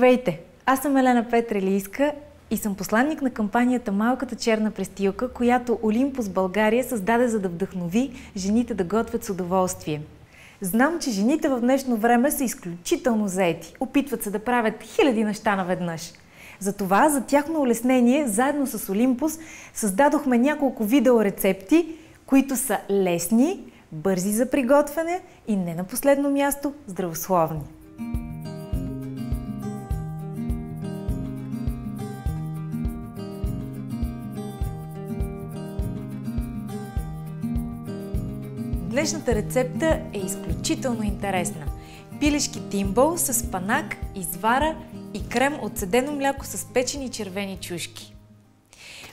Здравейте! Аз съм Елена Петрелийска и съм посланник на кампанията Малката черна престилка, която Олимпус България създаде, за да вдъхнови жените да готвят с удоволствие. Знам, че жените в днешно време са изключително заети. Опитват се да правят хиляди неща наведнъж. Затова, за тяхно улеснение, заедно с Олимпус, създадохме няколко видеорецепти, които са лесни, бързи за приготвяне и не на последно място здравословни. Днешната рецепта е изключително интересна. Пилешки тимбъл с спанак, извара и крем от цедено мляко с печени червени чушки.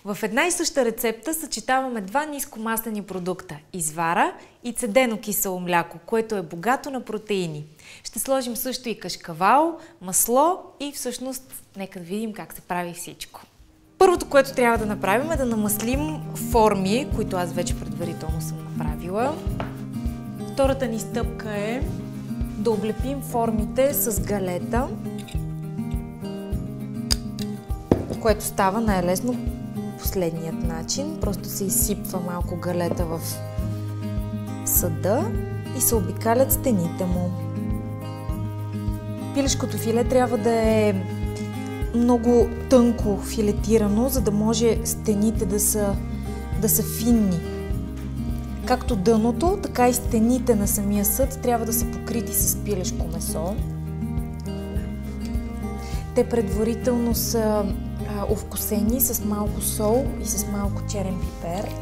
В една и съща рецепта съчетаваме два нискомаслени продукта – извара и цедено кисело мляко, което е богато на протеини. Ще сложим също и кашкавал, масло и всъщност нека да видим как се прави всичко. Първото, което трябва да направим, е да намаслим форми, които аз вече предварително съм направила. Втората ни стъпка е да облепим формите с галета, което става най-лесно последният начин. Просто се изсипва малко галета в съда и се обикалят стените му. Пилешкото филе трябва да е много тънко филетирано, за да може стените да са финни. Както дъното, така и стените на самия съд трябва да са покрити с пилешко месо. Те предварително са овкусени с малко сол и с малко черен пипер,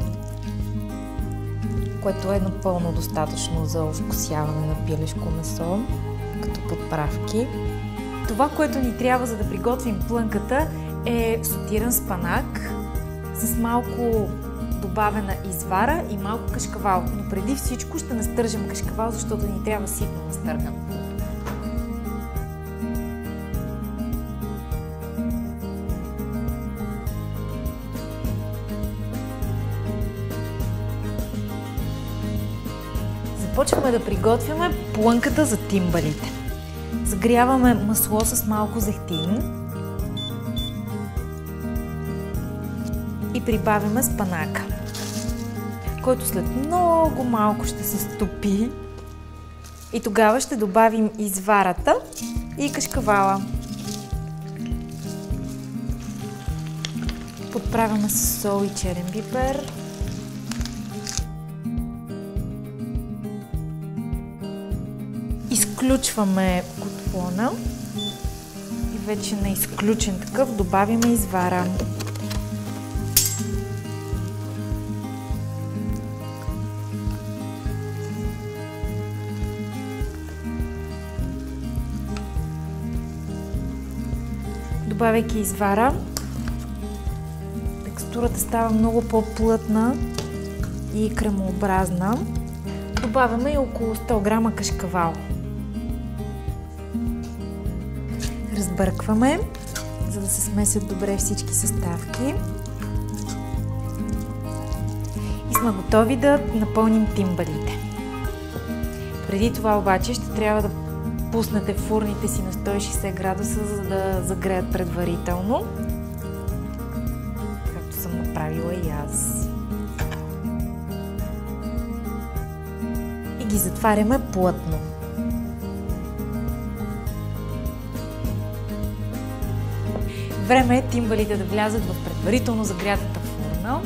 което е напълно достатъчно за овкусяване на пилешко месо като подправки. Това, което ни трябва, за да приготвим плънката, е сотиран спанак с малко добавена извара и малко кашкавал. Но преди всичко ще настържам кашкавал, защото ни трябва ситно настърган. Започваме да приготвяме плънката за тимбалите. Загряваме масло с малко зехтин и прибавяме спанака, който след много малко ще се стопи и тогава ще добавим изварата и кашкавала. Подправяме с сол и черен пипер. Изключваме котлона и вече на изключен такъв добавяме извара. Добавяйки извара, текстурата става много по-плътна и кремообразна. Добавяме и около 100 грама кашкавал. Разбъркваме, за да се смесят добре всички съставки. И сме готови да напълним тимбалите. Преди това обаче ще трябва да пуснете фурните си на 160 градуса, за да загреят предварително, както съм направила и аз. И ги затваряме плътно. Време е тимбалите да влязат в предварително загрятата фурна,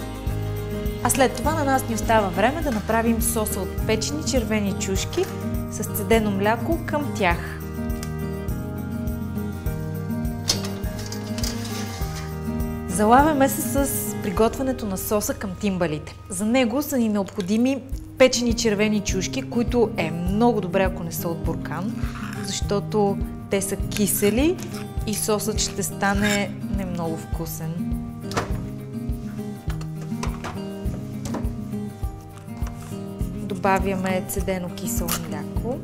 а след това на нас ни остава време да направим соса от печени червени чушки с цедено мляко към тях. Залавяме се с приготвянето на соса към тимбалите. За него са ни необходими печени червени чушки, които е много добре, ако не са от буркан, защото те са кисели и сосът ще стане не много вкусен. Добавяме цедено кисело мляко.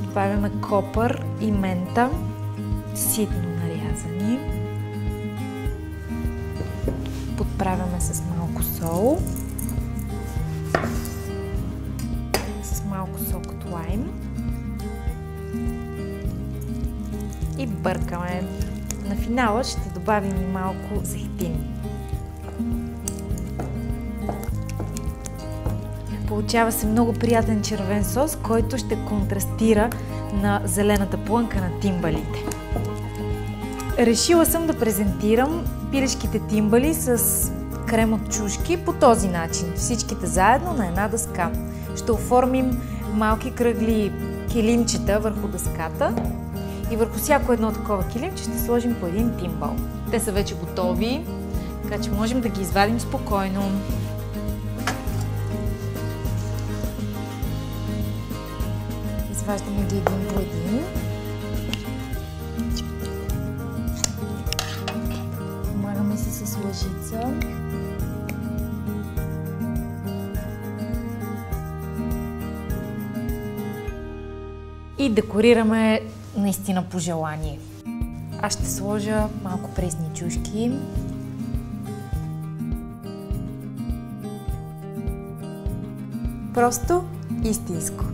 Добавяме копър и мента, ситно нарязани. Подправяме с малко сол. С малко сок от лайм. забъркаме. На финала ще добавим и малко зехтин. Получава се много приятен червен сос, който ще контрастира на зелената плънка на тимбалите. Решила съм да презентирам пилешките тимбали с крем от чушки по този начин. Всичките заедно на една дъска. Ще оформим малки кръгли килимчета върху дъската и върху всяко едно такова килимче ще сложим по един тимбал. Те са вече готови, така че можем да ги извадим спокойно. Изваждаме ги един по един. Помагаме се с лъжица. И декорираме наистина по желание. Аз ще сложа малко пресни чушки. Просто истинско.